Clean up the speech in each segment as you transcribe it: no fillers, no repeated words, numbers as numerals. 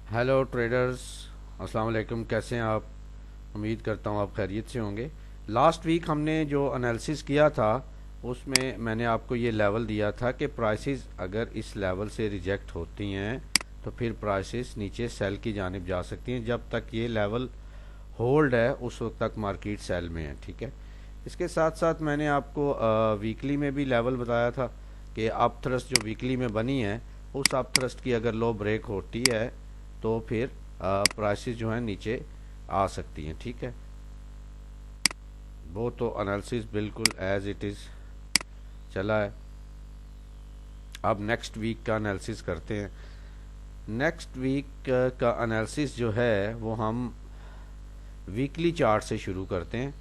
Hello traders. अस्सलाम वालेकुम। कैसे हैं आप? उम्मीद करता हूँ आप खैरियत से होंगे। लास्ट वीक हमने जो एनालिसिस किया था उसमें मैंने आपको ये लेवल दिया था कि प्राइसेस अगर इस लेवल से रिजेक्ट होती हैं तो फिर प्राइसेस नीचे सेल की जानिब जा सकती हैं। जब तक ये लेवल होल्ड है उस वक्त तक मार्केट सेल में है। ठीक है। इसके साथ साथ मैंने आपको वीकली में भी लेवल बताया था कि अप थ्रस्ट जो वीकली में बनी है उस अप थ्रस्ट की अगर लो ब्रेक होती है तो फिर प्राइसेस जो हैं नीचे आ सकती हैं। ठीक है। वो तो एनालिसिस बिल्कुल एज इट इज़ चला है। अब नेक्स्ट वीक का एनालिसिस करते हैं। नेक्स्ट वीक का एनालिसिस जो है वो हम वीकली चार्ट से शुरू करते हैं।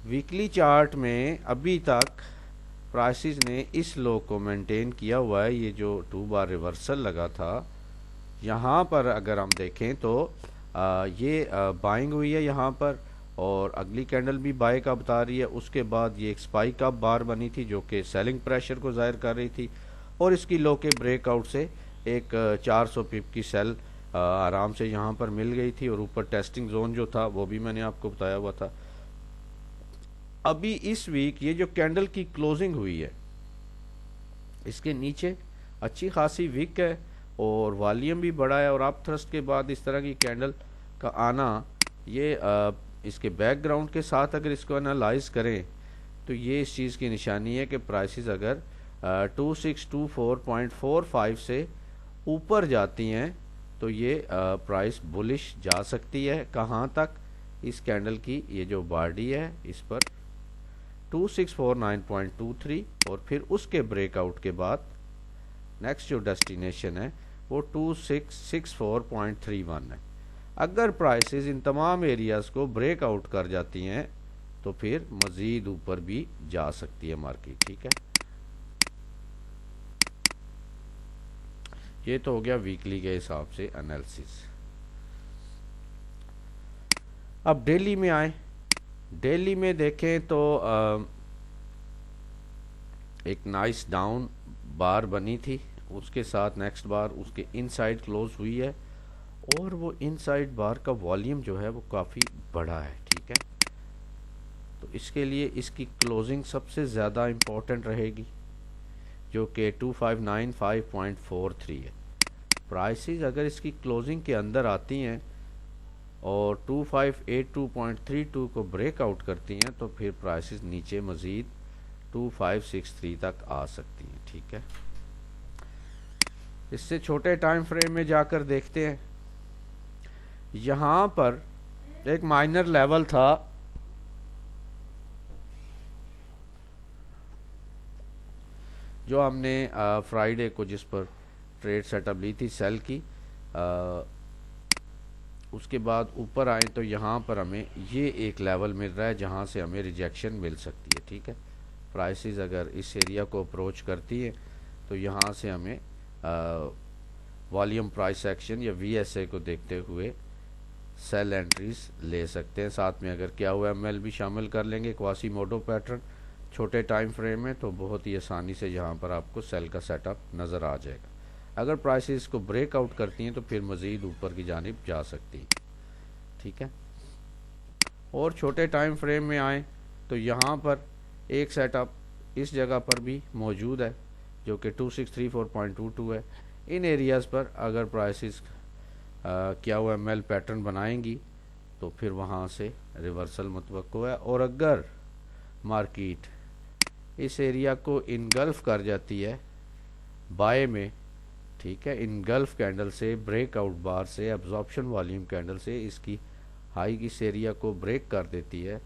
वीकली चार्ट में अभी तक प्राइसेस ने इस लो को मेंटेन किया हुआ है। ये जो 2 बार रिवर्सल लगा था यहाँ पर अगर हम देखें तो ये बाइंग हुई है यहाँ पर, और अगली कैंडल भी बाय का बता रही है। उसके बाद ये एक स्पाइक अप बार बनी थी जो कि सेलिंग प्रेशर को जाहिर कर रही थी, और इसकी लो के ब्रेकआउट से एक 400 पिप की सेल आराम से यहाँ पर मिल गई थी, और ऊपर टेस्टिंग जोन जो था वो भी मैंने आपको बताया हुआ था। अभी इस वीक ये जो कैंडल की क्लोजिंग हुई है इसके नीचे अच्छी खासी विक है और वॉल्यूम भी बड़ा है, और अप थ्रस्ट के बाद इस तरह की कैंडल का आना, ये इसके बैकग्राउंड के साथ अगर इसको एनालाइज करें तो ये इस चीज़ की निशानी है कि प्राइसेस अगर 2624.45 से ऊपर जाती हैं तो ये प्राइस बुलिश जा सकती है। कहाँ तक? इस कैंडल की ये जो बॉडी है इस पर 2649.23, और फिर उसके ब्रेकआउट के बाद नेक्स्ट जो डेस्टिनेशन है वो 2664.31 है। अगर प्राइसेस इन तमाम एरियाज को ब्रेकआउट कर जाती हैं तो फिर मज़ीद ऊपर भी जा सकती है मार्केट। ठीक है। ये तो हो गया वीकली के हिसाब से एनालिसिस। अब डेली में आए। डेली में देखें तो एक नाइस डाउन बार बनी थी, उसके साथ नेक्स्ट बार उसके इनसाइड क्लोज हुई है, और वो इनसाइड बार का वॉल्यूम जो है वो काफ़ी बड़ा है। ठीक है। तो इसके लिए इसकी क्लोजिंग सबसे ज़्यादा इम्पोर्टेंट रहेगी जो कि 2595.43 है। प्राइसेस अगर इसकी क्लोजिंग के अंदर आती हैं और 2582.32 को ब्रेकआउट करती हैं तो फिर प्राइसेस नीचे मज़ीद 2563 तक आ सकती हैं। ठीक है। इससे छोटे टाइम फ्रेम में जाकर देखते हैं। यहाँ पर एक माइनर लेवल था जो हमने फ्राइडे को जिस पर ट्रेड सेटअप ली थी सेल की, उसके बाद ऊपर आए तो यहाँ पर हमें ये एक लेवल मिल रहा है जहाँ से हमें रिजेक्शन मिल सकती है। ठीक है। प्राइसेस अगर इस एरिया को अप्रोच करती है तो यहाँ से हमें वॉल्यूम प्राइस एक्शन या VSA को देखते हुए सेल एंट्रीज ले सकते हैं। साथ में अगर क्या हुआ ML भी शामिल कर लेंगे, क्वासीमोडो पैटर्न छोटे टाइम फ्रेम में, तो बहुत ही आसानी से यहाँ पर आपको सेल का सेटअप नज़र आ जाएगा। अगर प्राइसेस को ब्रेकआउट करती हैं तो फिर मज़ीद ऊपर की जानिब जा सकती हैं। ठीक है। और छोटे टाइम फ्रेम में आए तो यहाँ पर एक सेटअप इस जगह पर भी मौजूद है जो कि 2634.22 है। इन एरियाज़ पर अगर प्राइसेस क्या हुआ ML पैटर्न बनाएंगी तो फिर वहाँ से रिवर्सल मुतवक्को है, और अगर मार्केट इस एरिया को इनगल्फ कर जाती है बाय में, ठीक है, इनगल्फ कैंडल से, ब्रेकआउट बार से, एब्जॉर्प्शन वॉल्यूम कैंडल से इसकी हाई की इस एरिया को ब्रेक कर देती है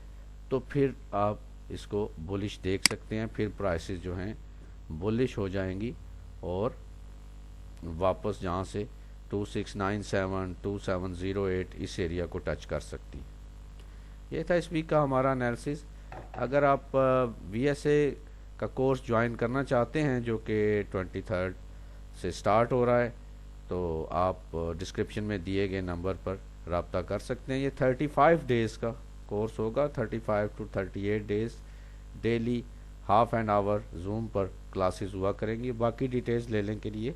तो फिर आप इसको बुलिश देख सकते हैं। फिर प्राइसेस जो हैं बुलिश हो जाएंगी और वापस जहाँ से 2697 2708 इस एरिया को टच कर सकती। ये था इस वीक का हमारा एनालिसिस। अगर आप VSA का कोर्स ज्वाइन करना चाहते हैं जो कि 23 से स्टार्ट हो रहा है तो आप डिस्क्रिप्शन में दिए गए नंबर पर रब्ता कर सकते हैं। ये 35 डेज़ का कोर्स होगा, 35 to 38 days daily half an hour zoom पर क्लासेस हुआ करेंगी। बाकी डिटेल्स लेने के लिए